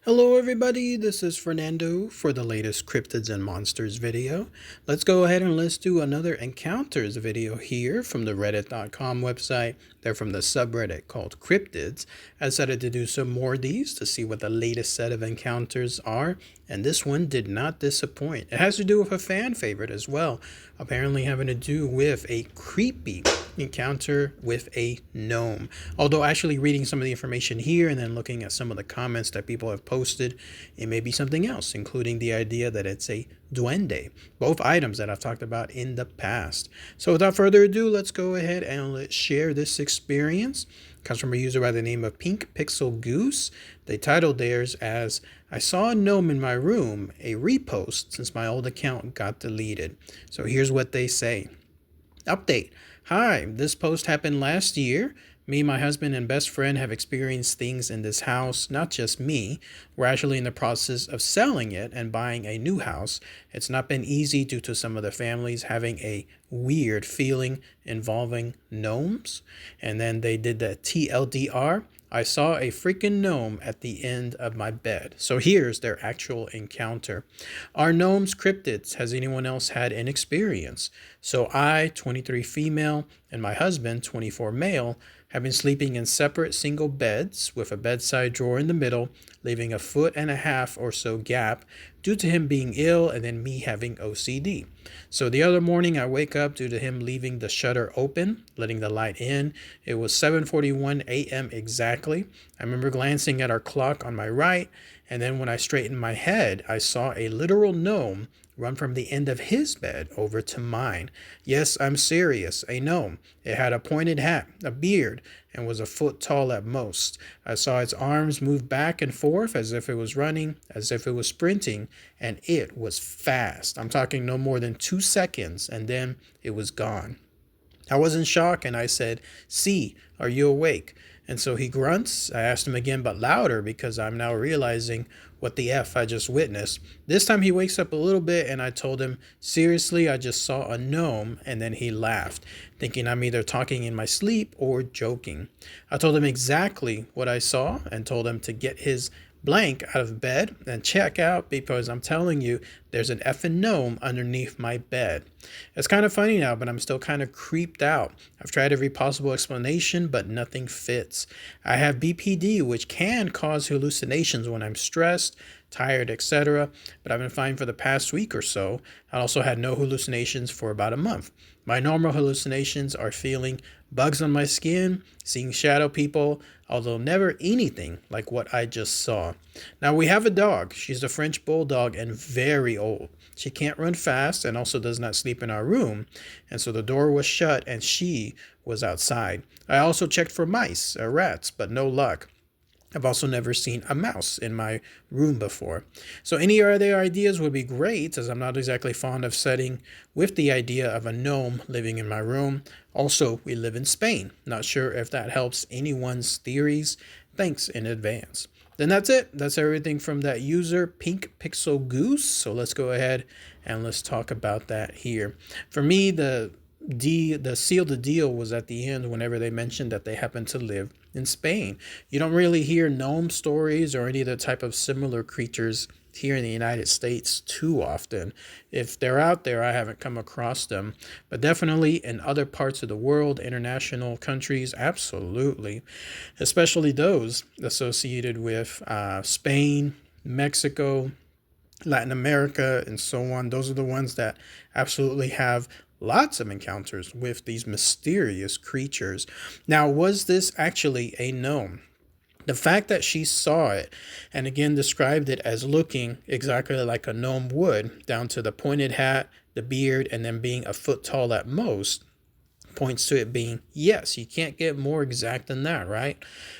Hello everybody, this is Fernando for the latest Cryptids and Monsters video. Let's go ahead and let's do another encounters video here from the reddit.com website. They're from the subreddit called Cryptids. I decided to do some more of these to see what the latest set of encounters are, and this one did not disappoint. It has to do with a fan favorite as well, apparently having to do with a creepy encounter with a gnome. Although actually reading some of the information here and then looking at some of the comments that people have posted, it may be something else, including the idea that it's a duende, both items that I've talked about in the past. So without further ado, let's go ahead and let's share this experience. It comes from a user by the name of Pink Pixel Goose. They titled theirs as "I saw a gnome in my room, a repost since my old account got deleted." So here's what they say. Update. Hi, this post happened last year. Me, my husband, and best friend have experienced things in this house, not just me. We're actually in the process of selling it and buying a new house. It's not been easy due to some of the families having a weird feeling involving gnomes. And then they did the TLDR. I saw a freaking gnome at the end of my bed. So here's their actual encounter. Are gnomes cryptids? Has anyone else had an experience? So I, 23 female, and my husband, 24 male, have been sleeping in separate single beds with a bedside drawer in the middle, leaving a 1.5 foot or so gap due to him being ill and then me having OCD. So the other morning I wake up due to him leaving the shutter open, letting the light in. It was 7:41 a.m. exactly. I remember glancing at our clock on my right, and then when I straightened my head, I saw a literal gnome run from the end of his bed over to mine. Yes, I'm serious, a gnome. It had a pointed hat, a beard, and was a foot tall at most. I saw its arms move back and forth as if it was running, as if it was sprinting, and it was fast. I'm talking no more than 2 seconds, and then it was gone. I was in shock and I said, "C, are you awake?" And so he grunts. I asked him again, but louder, because I'm now realizing what the F I just witnessed. This time he wakes up a little bit and I told him, "Seriously, I just saw a gnome," and then he laughed, thinking I'm either talking in my sleep or joking. I told him exactly what I saw and told him to get his blank out of bed and check out, because I'm telling you, there's an effing gnome underneath my bed. It's kind of funny now, but I'm still kind of creeped out. I've tried every possible explanation, but nothing fits. I have BPD, which can cause hallucinations when I'm stressed, tired, etc., but I've been fine for the past week or so. I also had no hallucinations for about a month. My normal hallucinations are feeling bugs on my skin, seeing shadow people, although never anything like what I just saw. Now we have a dog. She's a French bulldog and very old. She can't run fast and also does not sleep in our room, and so the door was shut and she was outside. I also checked for mice or rats, but no luck. I've also never seen a mouse in my room before. So any other ideas would be great, as I'm not exactly fond of setting with the idea of a gnome living in my room. Also, we live in Spain. Not sure if that helps anyone's theories. Thanks in advance. Then that's it. That's everything from that user, Pink Pixel Goose. So let's go ahead and let's talk about that here. For me, the seal the deal was at the end whenever they mentioned that they happen to live in Spain. You don't really hear gnome stories or any other type of similar creatures here in the United States too often. If they're out there, I haven't come across them, but definitely in other parts of the world, international countries, absolutely, especially those associated with Spain, Mexico, Latin America, and so on. Those are the ones that absolutely have lots of encounters with these mysterious creatures. Now, was this actually a gnome? The fact that she saw it and again described it as looking exactly like a gnome would, down to the pointed hat, the beard, and then being a foot tall at most, points to it being, yes, you can't get more exact than that, right?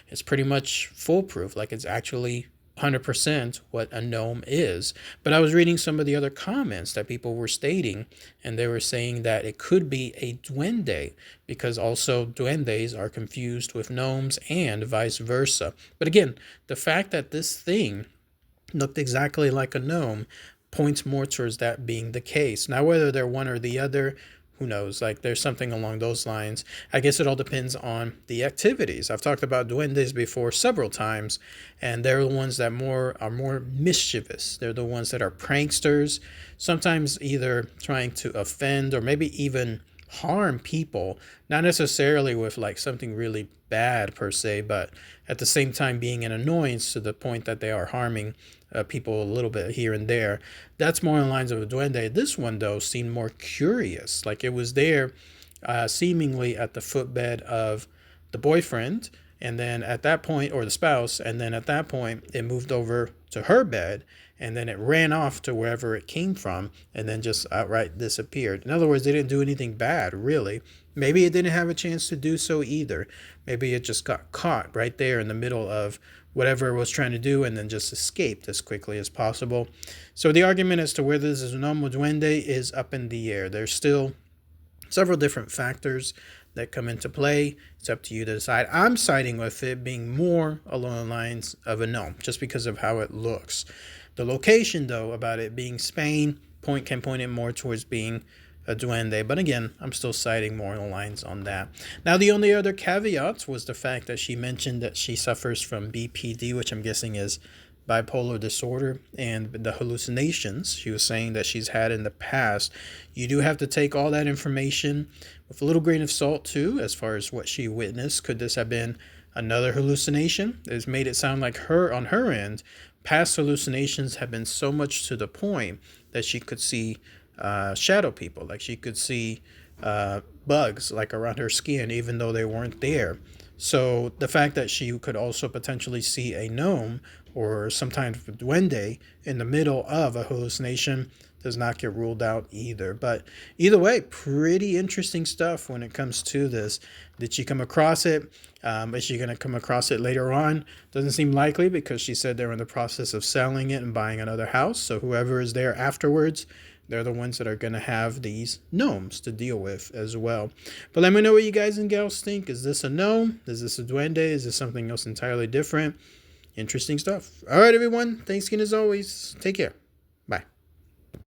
It's pretty much foolproof, like it's actually 100% what a gnome is. But I was reading some of the other comments that people were stating, and they were saying that it could be a duende, because also duendes are confused with gnomes and vice versa. But again, the fact that this thing looked exactly like a gnome points more towards that being the case. Now, whether they're one or the other, who knows? Like there's something along those lines. I guess it all depends on the activities. I've talked about duendes before several times, and they're the ones that are more mischievous. They're the ones that are pranksters, sometimes either trying to offend or maybe even harm people, not necessarily with like something really bad per se, but at the same time being an annoyance to the point that they are harming people a little bit here and there. That's more in lines of a duende. This one though seemed more curious, like it was there seemingly at the footbed of the boyfriend, and then at that point, or the spouse, and then at that point it moved over to her bed, and then it ran off to wherever it came from, and then just outright disappeared. In other words, they didn't do anything bad, really. Maybe it didn't have a chance to do so either. Maybe it just got caught right there in the middle of whatever it was trying to do and then just escaped as quickly as possible. So the argument as to whether this is a gnome or duende is up in the air. There's still several different factors that come into play. It's up to you to decide. I'm siding with it being more along the lines of a gnome, just because of how it looks. The location, though, about it being Spain, can point it more towards being a duende. But again, I'm still siding more along the lines on that. Now, the only other caveat was the fact that she mentioned that she suffers from BPD, which I'm guessing is bipolar disorder, and the hallucinations she was saying that she's had in the past. You do have to take all that information with a little grain of salt too, as far as what she witnessed. Could this have been another hallucination? It's made it sound like on her end, past hallucinations have been so much to the point that she could see shadow people, like she could see bugs like around her skin, even though they weren't there. So the fact that she could also potentially see a gnome or some kind of duende in the middle of a hallucination does not get ruled out either. But either way, pretty interesting stuff when it comes to this. Did she come across it? Is she going to come across it later on? Doesn't seem likely, because she said they're in the process of selling it and buying another house. So whoever is there afterwards, they're the ones that are going to have these gnomes to deal with as well. But let me know what you guys and gals think. Is this a gnome? Is this a duende? Is this something else entirely different? Interesting stuff. All right, everyone. Thanks again as always. Take care.